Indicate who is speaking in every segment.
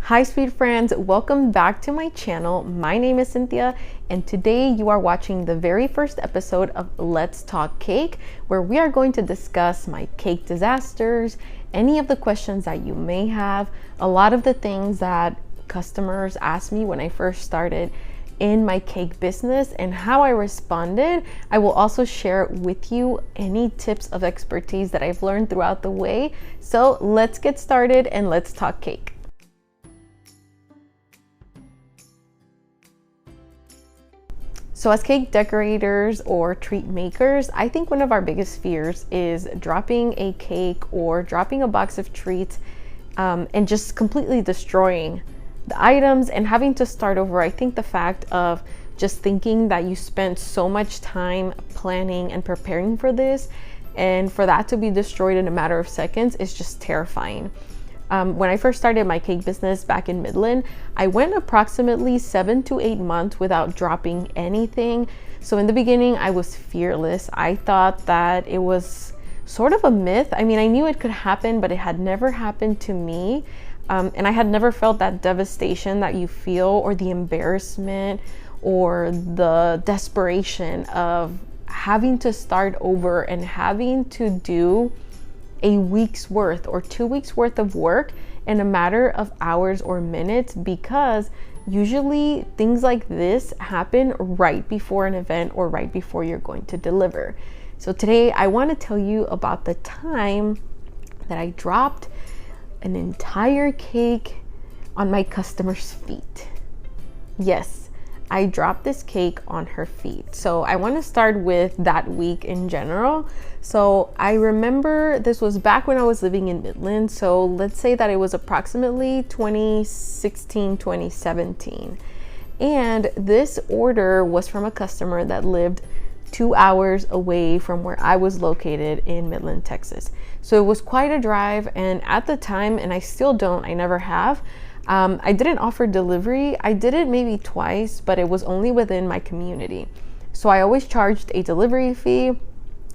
Speaker 1: Hi sweet friends, welcome back to my channel. My name is Cynthia and today you are watching the very first episode of Let's Talk Cake, where we are going to discuss my cake disasters, any of the questions that you may have, a lot of the things that customers asked me when I first started in my cake business and how I responded. I will also share with you any tips of expertise that I've learned throughout the way. So let's get started and let's talk cake. So as cake decorators or treat makers, I think one of our biggest fears is dropping a cake or dropping a box of treats and just completely destroying the items and having to start over. I think the fact of just thinking that you spent so much time planning and preparing for this and for that to be destroyed in a matter of seconds is just terrifying. When I first started my cake business back in Midland, I went approximately 7 to 8 months without dropping anything. So in the beginning, I was fearless. I thought that it was sort of a myth. I mean, I knew it could happen, but it had never happened to me. And I had never felt that devastation that you feel, or the embarrassment, or the desperation of having to start over and having to do a week's worth or 2 weeks worth of work in a matter of hours or minutes, because usually things like this happen right before an event or right before you're going to deliver. So today I want to tell you about the time that I dropped an entire cake on my customer's feet. Yes, I dropped this cake on her feet. So I want to start with that week in general. So I remember this was back when I was living in Midland. So let's say that it was approximately 2016, 2017. And this order was from a customer that lived 2 hours away from where I was located in Midland, Texas. So it was quite a drive. And at the time, and I still don't, I never have, I didn't offer delivery. I did it maybe twice, but it was only within my community. So I always charged a delivery fee,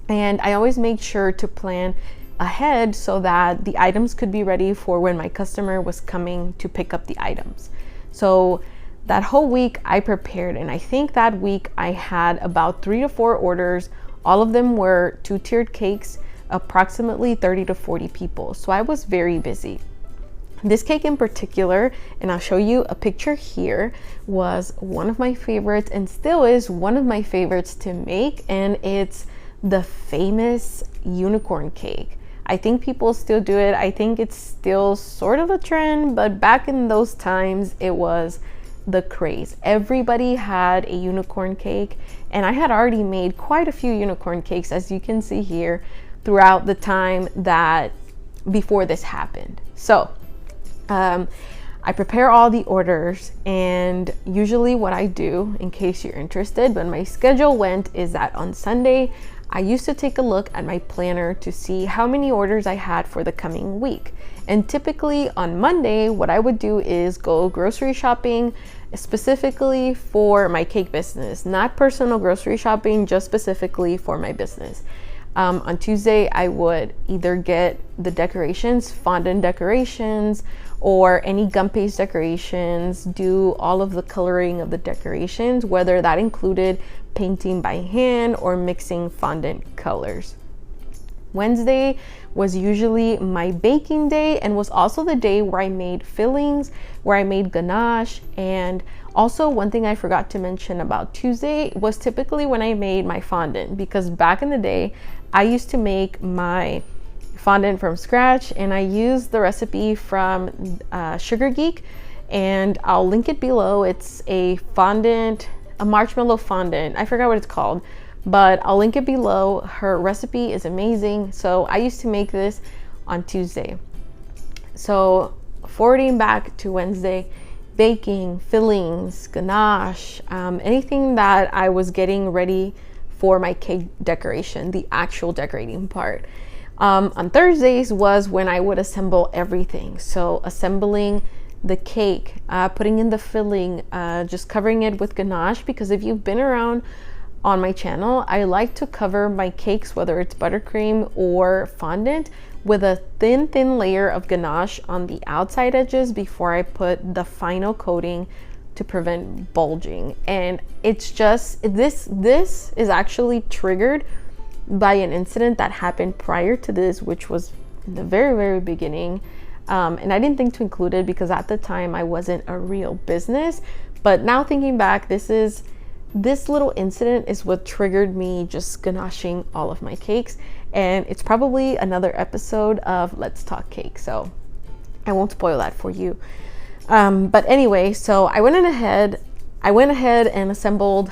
Speaker 1: and I always made sure to plan ahead so that the items could be ready for when my customer was coming to pick up the items. So that whole week I prepared, and I think that week I had about 3 to 4 orders. All of them were 2-tiered cakes, approximately 30 to 40 people. So I was very busy. This cake in particular, and I'll show you a picture here, was one of my favorites and still is one of my favorites to make, and it's the famous unicorn cake. I think people still do it. I think it's still sort of a trend, but back in those times, it was the craze. Everybody had a unicorn cake, and I had already made quite a few unicorn cakes, as you can see here, throughout the time that before this happened. So I prepare all the orders, and usually what I do, in case you're interested, when my schedule went, is that on Sunday, I used to take a look at my planner to see how many orders I had for the coming week. And typically on Monday, what I would do is go grocery shopping, specifically for my cake business, not personal grocery shopping, just specifically for my business. On Tuesday, I would either get the decorations, fondant decorations, or any gum paste decorations, do all of the coloring of the decorations, whether that included painting by hand or mixing fondant colors. Wednesday was usually my baking day and was also the day where I made fillings, where I made ganache. And also one thing I forgot to mention about Tuesday was typically when I made my fondant, because back in the day, I used to make my fondant from scratch, and I used the recipe from Sugar Geek, and I'll link it below. It's a fondant, a marshmallow fondant. I forgot what it's called, but I'll link it below. Her recipe is amazing. So I used to make this on Tuesday. So forwarding back to Wednesday, baking, fillings, ganache, anything that I was getting ready for my cake decoration, the actual decorating part. On Thursdays was when I would assemble everything. So assembling the cake, putting in the filling, just covering it with ganache, because if you've been around on my channel, I like to cover my cakes, whether it's buttercream or fondant, with a thin layer of ganache on the outside edges before I put the final coating to prevent bulging. And it's just, this is actually triggered by an incident that happened prior to this, which was in the very beginning. And I didn't think to include it because at the time I wasn't a real business. But now thinking back, this little incident is what triggered me just ganaching all of my cakes. And it's probably another episode of Let's Talk Cake, so I won't spoil that for you. But anyway, so I went ahead and assembled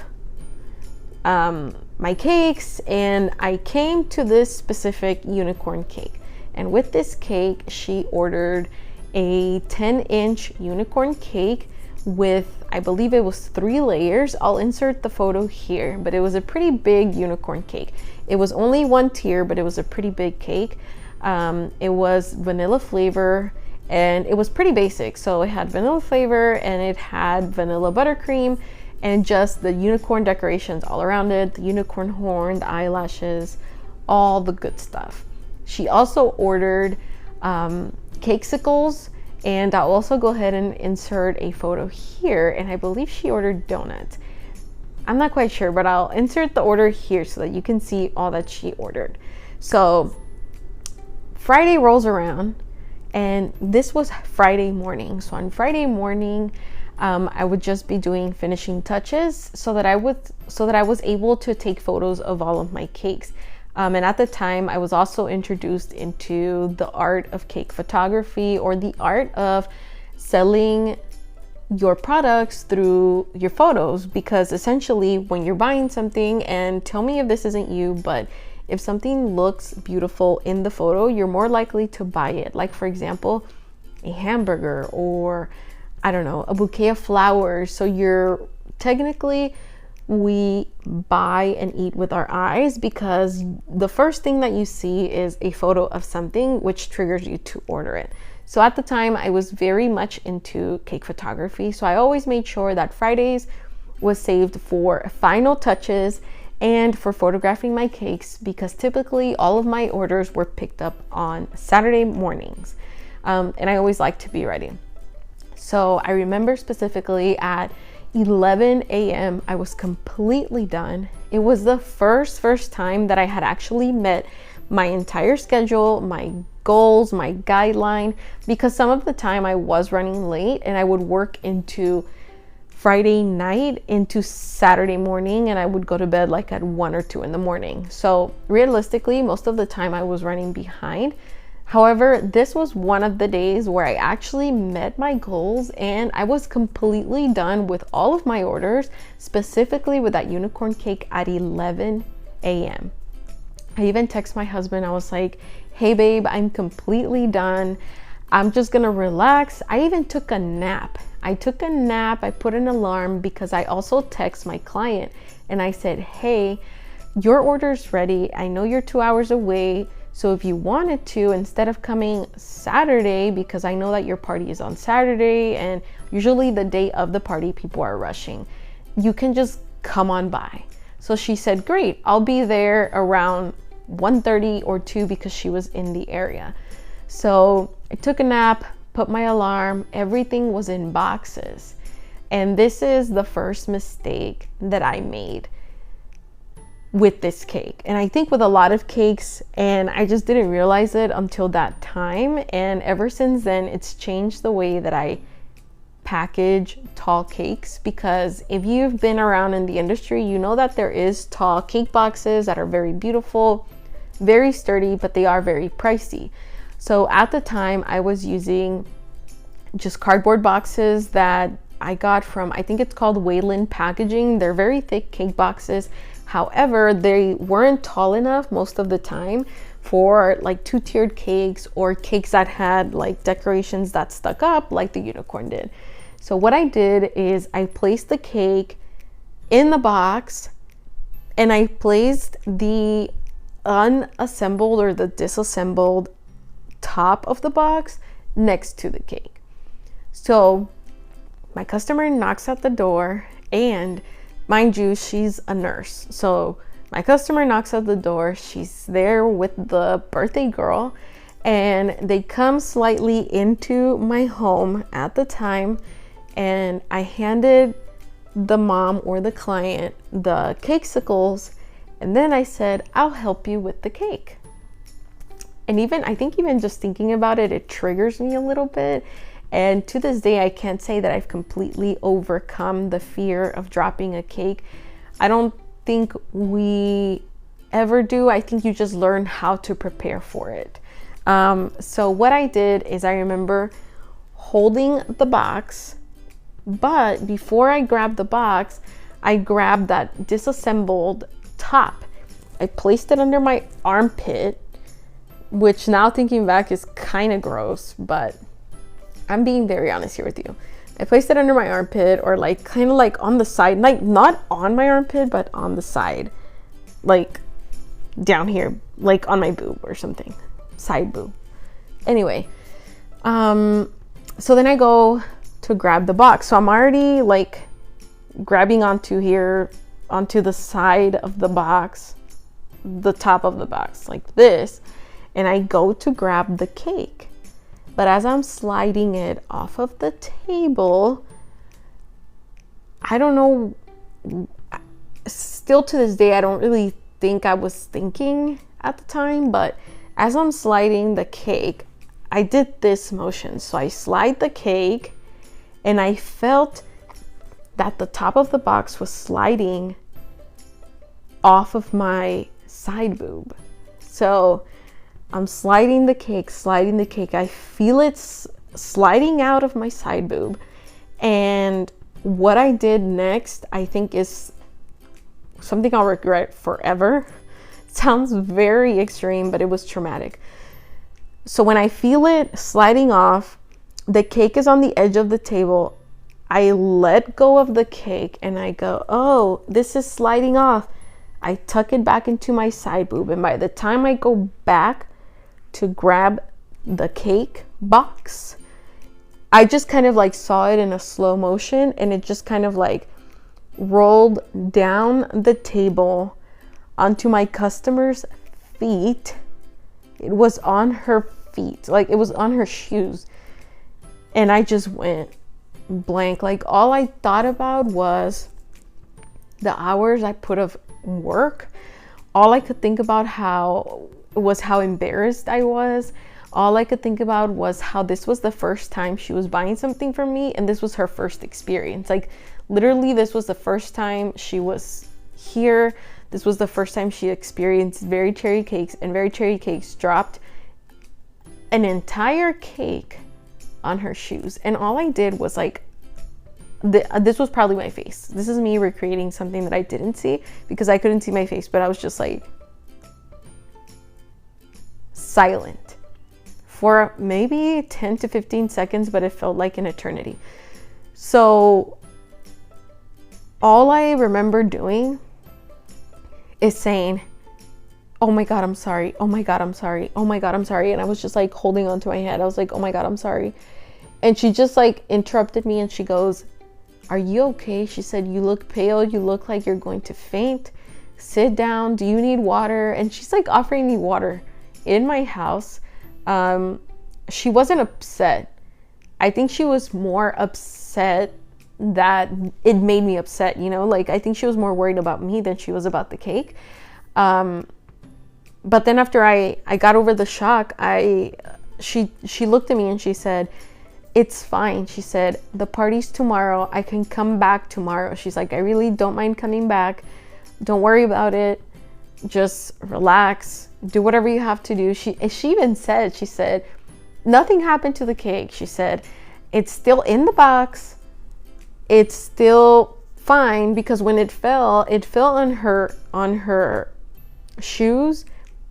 Speaker 1: my cakes, and I came to this specific unicorn cake. And with this cake, she ordered a 10-inch unicorn cake with, I believe it was 3 layers. I'll insert the photo here, but it was a pretty big unicorn cake. It was only 1 tier, but it was a pretty big cake. It was vanilla flavor, and it was pretty basic. So it had vanilla flavor, and it had vanilla buttercream, and just the unicorn decorations all around it, the unicorn horn, the eyelashes, all the good stuff. She also ordered cakesicles, and I'll also go ahead and insert a photo here, and I believe she ordered donuts. I'm not quite sure, but I'll insert the order here so that you can see all that she ordered. So Friday rolls around, and this was Friday morning. So on Friday morning, I would just be doing finishing touches so that I was able to take photos of all of my cakes. And at the time, I was also introduced into the art of cake photography, or the art of selling your products through your photos, because essentially when you're buying something, and tell me if this isn't you, but if something looks beautiful in the photo, you're more likely to buy it. Like for example, a hamburger, or I don't know, a bouquet of flowers. So we buy and eat with our eyes, because the first thing that you see is a photo of something which triggers you to order it. So at the time, I was very much into cake photography. So I always made sure that Fridays was saved for final touches and for photographing my cakes, because typically all of my orders were picked up on Saturday mornings. And I always like to be ready. So I remember specifically at 11 a.m. I was completely done. It was the first time that I had actually met my entire schedule, my goals, my guideline, because some of the time I was running late and I would work into Friday night into Saturday morning, and I would go to bed like at 1 or 2 in the morning. So realistically, most of the time I was running behind. However, this was one of the days where I actually met my goals, and I was completely done with all of my orders, specifically with that unicorn cake at 11 a.m. I even texted my husband. I was like, hey babe, I'm completely done. I'm just gonna relax. I even took a nap. I put an alarm, because I also text my client and I said, hey, your order's ready. I know you're 2 hours away. So if you wanted to, instead of coming Saturday, because I know that your party is on Saturday, and usually the day of the party, people are rushing, you can just come on by. So she said, great, I'll be there around 1:30 or 2, because she was in the area. So I took a nap, put my alarm, everything was in boxes. And this is the first mistake that I made with this cake, and I think with a lot of cakes, and I just didn't realize it until that time. And ever since then, it's changed the way that I package tall cakes, because if you've been around in the industry, you know that there is tall cake boxes that are very beautiful, very sturdy, but they are very pricey. So at the time, I was using just cardboard boxes that I got from, I think it's called Wayland Packaging. They're very thick cake boxes. However, they weren't tall enough most of the time for like 2-tiered cakes, or cakes that had like decorations that stuck up like the unicorn did. So what I did is I placed the cake in the box, and I placed the unassembled or the disassembled top of the box next to the cake. So my customer knocks at the door, and mind you, she's a nurse. So my customer knocks at the door. She's there with the birthday girl, and they come slightly into my home at the time, and I handed the mom or the client the cakesicles, and then I said, I'll help you with the cake. And I think even just thinking about it, it triggers me a little bit. And to this day, I can't say that I've completely overcome the fear of dropping a cake. I don't think we ever do. I think you just learn how to prepare for it. So what I did is, I remember holding the box, but before I grabbed the box, I grabbed that disassembled top. I placed it under my armpit, which now thinking back is kind of gross, but I'm being very honest here with you. I placed it under my armpit, or like kind of like on the side, like not on my armpit, but on the side, like down here, like on my boob or something, side boob. Anyway, so then I go to grab the box. So I'm already like grabbing onto here, onto the side of the box, the top of the box like this, and I go to grab the cake. But as I'm sliding it off of the table, I don't know, still to this day, I don't really think I was thinking at the time, but as I'm sliding the cake, I did this motion. So I slide the cake, and I felt that the top of the box was sliding off of my side boob. So I'm sliding the cake. I feel it sliding out of my side boob. And what I did next, I think, is something I'll regret forever. It sounds very extreme, but it was traumatic. So when I feel it sliding off, the cake is on the edge of the table. I let go of the cake and I go, oh, this is sliding off. I tuck it back into my side boob. And by the time I go back to grab the cake box, I just kind of like saw it in a slow motion, and it just kind of like rolled down the table onto my customer's feet. It was on her feet, like it was on her shoes. And I just went blank. Like all I thought about was the hours I put of work. All I could think about how embarrassed I was. All I could think about was how this was the first time she was buying something from me, and this was her first experience. Like literally, this was the first time she was here. This was the first time she experienced Very Cherry Cakes, and Very Cherry Cakes dropped an entire cake on her shoes. And all I did was like, this was probably my face. This is me recreating something that I didn't see, because I couldn't see my face, but I was just like silent for maybe 10 to 15 seconds, but it felt like an eternity. So all I remember doing is saying, oh my God, I'm sorry. Oh my God, I'm sorry. Oh my God, I'm sorry. And I was just like holding on to my head. I was like, oh my God, I'm sorry. And she just like interrupted me, and she goes, are you okay? She said, you look pale. You look like you're going to faint. Sit down. Do you need water? And she's like offering me water in my house. She wasn't upset. I think she was more upset that it made me upset, you know, like I think she was more worried about me than she was about the cake. But then after I got over the shock, she looked at me and she said, it's fine. She said, the party's tomorrow. I can come back tomorrow. She's like, I really don't mind coming back. Don't worry about it. Just relax. Do whatever you have to do. She even said, she said, nothing happened to the cake. She said, it's still in the box. It's still fine, because when it fell on her shoes,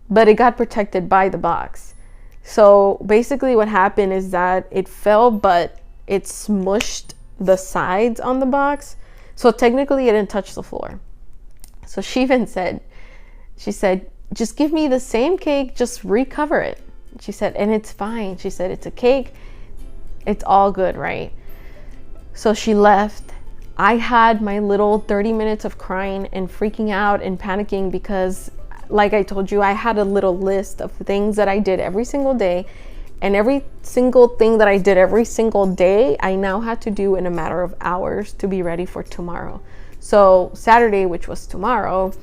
Speaker 1: but it got protected by the box. So basically what happened is that it fell, but it smushed the sides on the box. So technically it didn't touch the floor. So she even said, she said, just give me the same cake, just recover it. She said, and it's fine. She said, it's a cake. It's all good, right? So she left. I had my little 30 minutes of crying and freaking out and panicking, because like I told you, I had a little list of things that I did every single day, and every single thing that I did every single day, I now had to do in a matter of hours to be ready for tomorrow. So Saturday, which was tomorrow,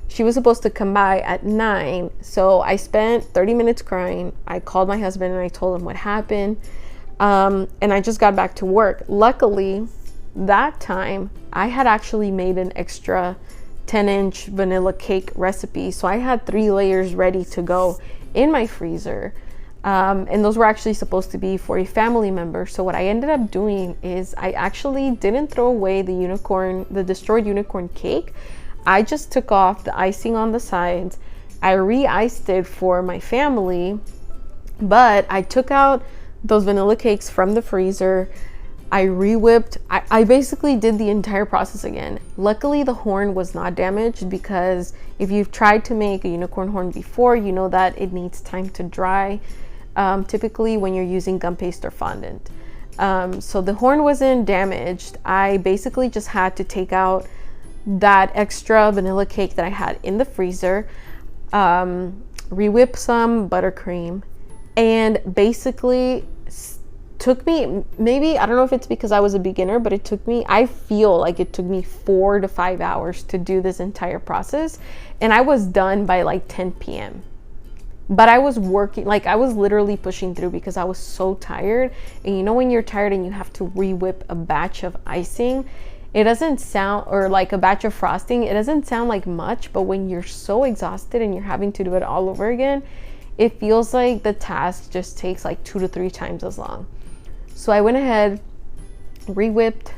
Speaker 1: she was supposed to come by at 9. So I spent 30 minutes crying. I called my husband and I told him what happened. And I just got back to work. Luckily, that time I had actually made an extra 10-inch vanilla cake recipe. So I had 3 layers ready to go in my freezer. And those were actually supposed to be for a family member. So what I ended up doing is I actually didn't throw away the destroyed unicorn cake. I just took off the icing on the sides. I re-iced it for my family, but I took out those vanilla cakes from the freezer. I re-whipped. I basically did the entire process again. Luckily, the horn was not damaged, because if you've tried to make a unicorn horn before, you know that it needs time to dry, typically when you're using gum paste or fondant. So the horn wasn't damaged. I basically just had to take out that extra vanilla cake that I had in the freezer, re-whip some buttercream, and basically took me, maybe, I don't know if it's because I was a beginner, but I feel like it took me 4 to 5 hours to do this entire process, and I was done by like 10 p.m. But I was working, like I was literally pushing through because I was so tired. And you know, when you're tired and you have to re-whip a batch of icing, it doesn't sound, or like a batch of frosting, it doesn't sound like much, but when you're so exhausted and you're having to do it all over again, it feels like the task just takes like 2 to 3 times as long. So I went ahead, re-whipped,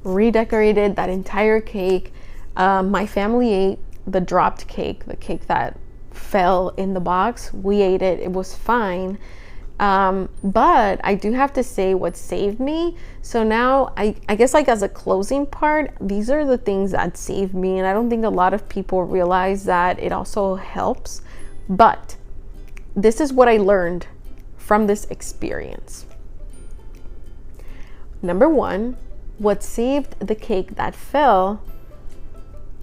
Speaker 1: redecorated that entire cake. My family ate the dropped cake, the cake that fell in the box. We ate it. It was fine. But I do have to say what saved me. So now I guess, like, as a closing part, these are the things that saved me. And I don't think a lot of people realize that it also helps. But this is what I learned from this experience. Number 1, what saved the cake that fell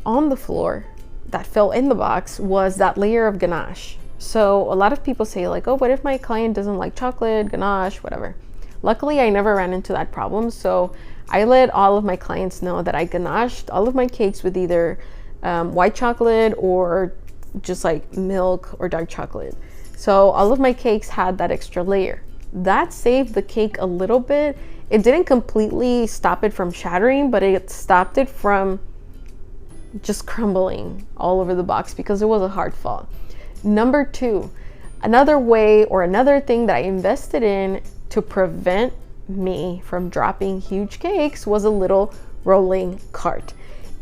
Speaker 1: on the floor, that fell in the box, was that layer of ganache. So a lot of people say, like, oh, what if my client doesn't like chocolate, ganache, whatever. Luckily, I never ran into that problem. So I let all of my clients know that I ganached all of my cakes with either white chocolate or just like milk or dark chocolate. So all of my cakes had that extra layer. That saved the cake a little bit. It didn't completely stop it from shattering, but it stopped it from just crumbling all over the box because it was a hard fall. Number 2, another way or another thing that I invested in to prevent me from dropping huge cakes was a little rolling cart.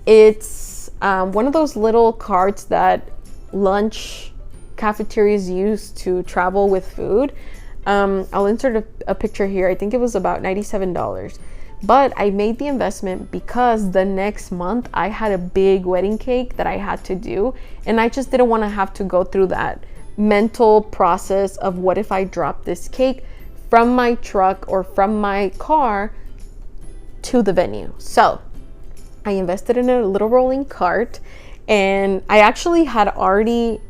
Speaker 1: It's one of those little carts that lunch cafeterias use to travel with food. I'll insert a picture here. I think it was about $97. But I made the investment because the next month I had a big wedding cake that I had to do, and I just didn't want to have to go through that mental process of what if I drop this cake from my truck or from my car to the venue. So I invested in a little rolling cart, and I actually already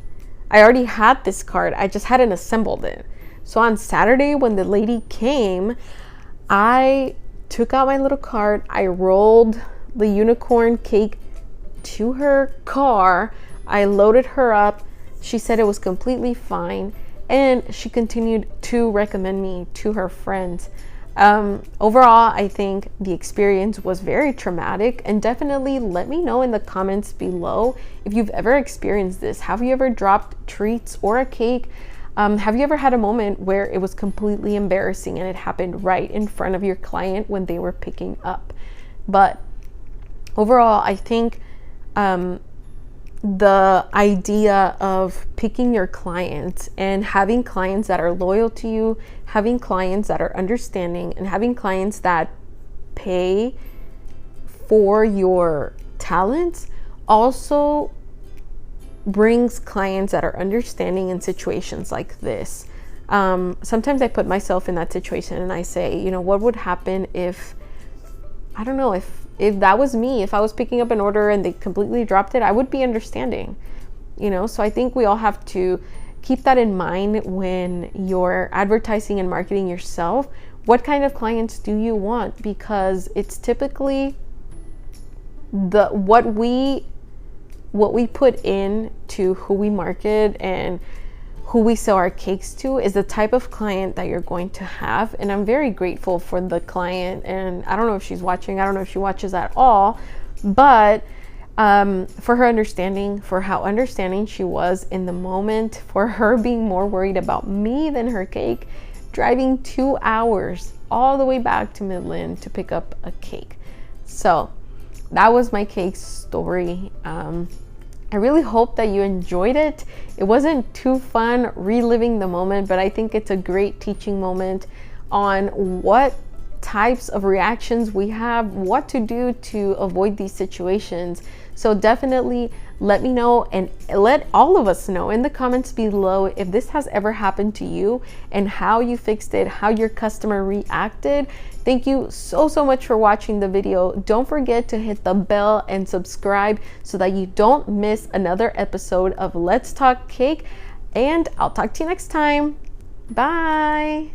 Speaker 1: had this cart. I just hadn't assembled it. So on Saturday when the lady came, I took out my little cart, I rolled the unicorn cake to her car, I loaded her up. She said it was completely fine, and she continued to recommend me to her friends. Overall, I think the experience was very traumatic, and definitely let me know in the comments below if you've ever experienced this. Have you ever dropped treats or a cake? Have you ever had a moment where it was completely embarrassing and it happened right in front of your client when they were picking up? But overall, I think the idea of picking your clients and having clients that are loyal to you, having clients that are understanding, and having clients that pay for your talents also brings clients that are understanding in situations like this. Sometimes I put myself in that situation and I say, you know, what would happen if, I don't know, if that was me, if I was picking up an order and they completely dropped it, I would be understanding. you know? So I think we all have to keep that in mind when you're advertising and marketing yourself. What kind of clients do you want? Because it's typically what we put in to who we market and who we sell our cakes to is the type of client that you're going to have. And I'm very grateful for the client, and I don't know if she's watching, I don't know if she watches at all, but for her understanding, for how understanding she was in the moment, for her being more worried about me than her cake, driving 2 hours all the way back to Midland to pick up a cake. So that was my cake story. I really hope that you enjoyed it. It wasn't too fun reliving the moment, but I think it's a great teaching moment on what types of reactions we have, what to do to avoid these situations. So definitely let me know, and let all of us know in the comments below if this has ever happened to you and how you fixed it, how your customer reacted. Thank you so much for watching the video. Don't forget to hit the bell and subscribe so that you don't miss another episode of Let's Talk Cake, and I'll talk to you next time. Bye.